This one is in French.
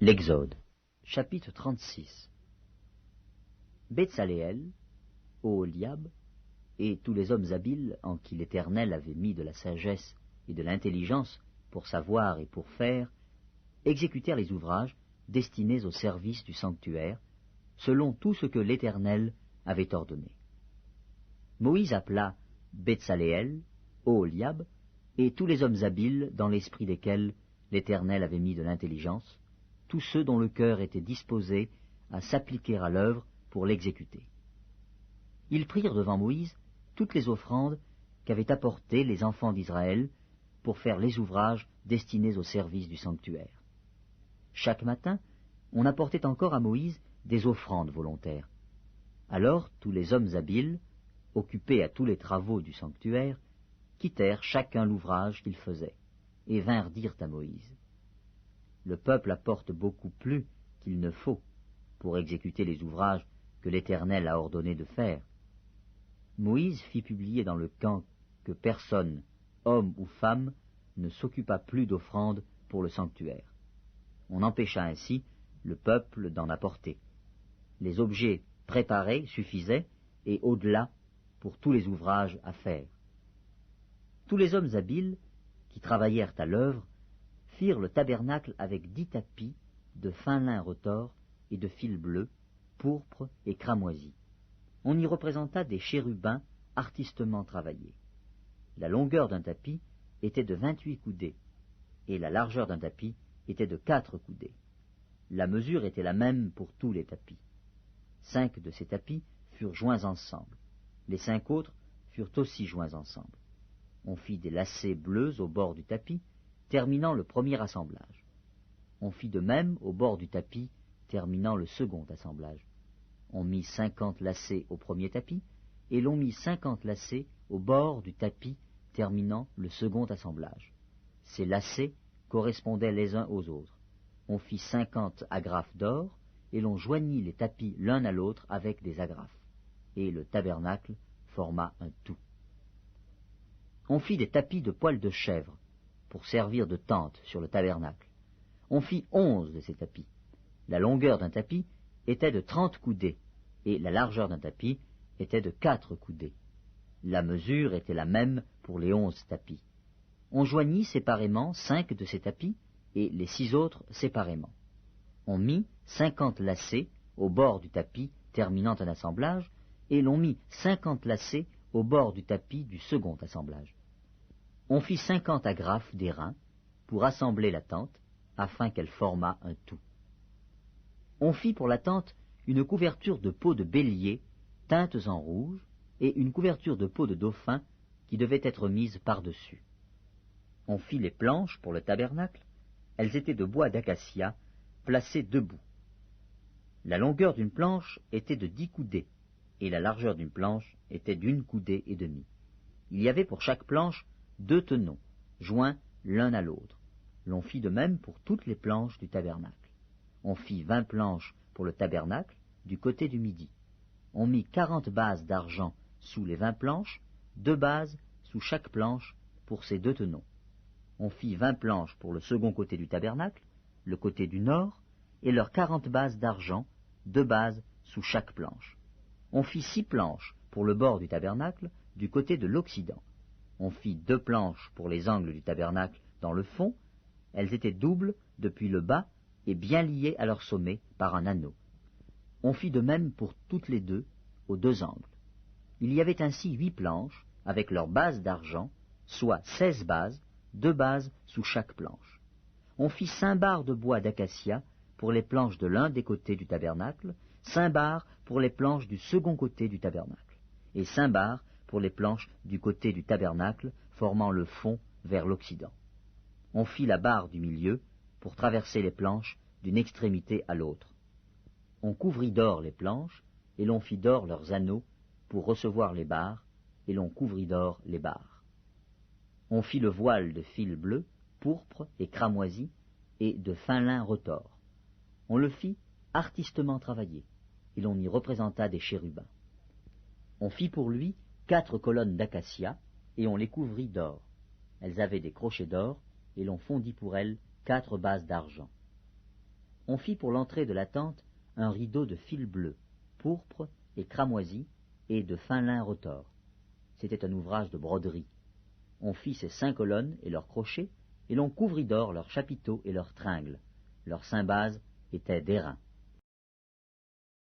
L'Exode, chapitre 36. Betsaléel, Oholiab, et tous les hommes habiles en qui l'Éternel avait mis de la sagesse et de l'intelligence pour savoir et pour faire, exécutèrent les ouvrages destinés au service du sanctuaire, selon tout ce que l'Éternel avait ordonné. Moïse appela Betsaléel, Oholiab, et tous les hommes habiles dans l'esprit desquels l'Éternel avait mis de l'intelligence, tous ceux dont le cœur était disposé à s'appliquer à l'œuvre pour l'exécuter. Ils prirent devant Moïse toutes les offrandes qu'avaient apportées les enfants d'Israël pour faire les ouvrages destinés au service du sanctuaire. Chaque matin, on apportait encore à Moïse des offrandes volontaires. Alors tous les hommes habiles, occupés à tous les travaux du sanctuaire, quittèrent chacun l'ouvrage qu'il faisait, et vinrent dire à Moïse: Le peuple apporte beaucoup plus qu'il ne faut pour exécuter les ouvrages que l'Éternel a ordonné de faire. Moïse fit publier dans le camp que personne, homme ou femme, ne s'occupa plus d'offrandes pour le sanctuaire. On empêcha ainsi le peuple d'en apporter. Les objets préparés suffisaient, et au-delà, pour tous les ouvrages à faire. Tous les hommes habiles, qui travaillèrent à l'œuvre, firent le tabernacle avec 10 tapis de fin lin retors et de fil bleu, pourpre et cramoisi. On y représenta des chérubins artistement travaillés. La longueur d'un tapis était de 28 coudées, et la largeur d'un tapis était de 4 coudées. La mesure était la même pour tous les tapis. 5 de ces tapis furent joints ensemble. Les 5 autres furent aussi joints ensemble. On fit des lacets bleus au bord du tapis, terminant le premier assemblage. On fit de même au bord du tapis, terminant le second assemblage. On mit 50 lacets au premier tapis, et l'on mit 50 lacets au bord du tapis, terminant le second assemblage. Ces lacets correspondaient les uns aux autres. On fit 50 agrafes d'or, et l'on joignit les tapis l'un à l'autre avec des agrafes. Et le tabernacle forma un tout. On fit des tapis de poils de chèvre, pour servir de tente sur le tabernacle. On fit 11 de ces tapis. La longueur d'un tapis était de 30 coudées, et la largeur d'un tapis était de 4 coudées. La mesure était la même pour les 11 tapis. On joignit séparément 5 de ces tapis, et les 6 autres séparément. On mit 50 lacets au bord du tapis terminant un assemblage, et l'on mit 50 lacets au bord du tapis du second assemblage. On fit 50 agrafes d'airain pour assembler la tente, afin qu'elle formât un tout. On fit pour la tente une couverture de peau de bélier, teintes en rouge, et une couverture de peau de dauphin qui devait être mise par-dessus. On fit les planches pour le tabernacle, elles étaient de bois d'acacia, placées debout. La longueur d'une planche était de 10 coudées, et la largeur d'une planche était d'1 coudée et demie. Il y avait pour chaque planche 2 tenons, joints l'un à l'autre. L'on fit de même pour toutes les planches du tabernacle. On fit 20 planches pour le tabernacle du côté du midi. On mit 40 bases d'argent sous les 20 planches, 2 bases sous chaque planche pour ces 2 tenons. On fit 20 planches pour le second côté du tabernacle, le côté du nord, et leurs 40 bases d'argent, 2 bases sous chaque planche. On fit 6 planches pour le bord du tabernacle du côté de l'occident. On fit 2 planches pour les angles du tabernacle dans le fond. Elles étaient doubles depuis le bas et bien liées à leur sommet par un anneau. On fit de même pour toutes les deux aux 2 angles. Il y avait ainsi 8 planches avec leurs bases d'argent, soit 16 bases, 2 bases sous chaque planche. On fit 5 barres de bois d'acacia pour les planches de l'un des côtés du tabernacle, 5 barres pour les planches du second côté du tabernacle, et 5 barres pour les planches du côté du tabernacle formant le fond vers l'occident. On fit la barre du milieu pour traverser les planches d'une extrémité à l'autre. On couvrit d'or les planches, et l'on fit d'or leurs anneaux pour recevoir les barres, et l'on couvrit d'or les barres. On fit le voile de fil bleu, pourpre et cramoisi, et de fin lin retors. On le fit artistement travaillé, et l'on y représenta des chérubins. On fit pour lui 4 colonnes d'acacia, et on les couvrit d'or. Elles avaient des crochets d'or, et l'on fondit pour elles 4 bases d'argent. On fit pour l'entrée de la tente un rideau de fil bleu, pourpre et cramoisi, et de fin lin retors. C'était un ouvrage de broderie. On fit ces 5 colonnes et leurs crochets, et l'on couvrit d'or leurs chapiteaux et leurs tringles. Leurs 5 bases étaient d'airain.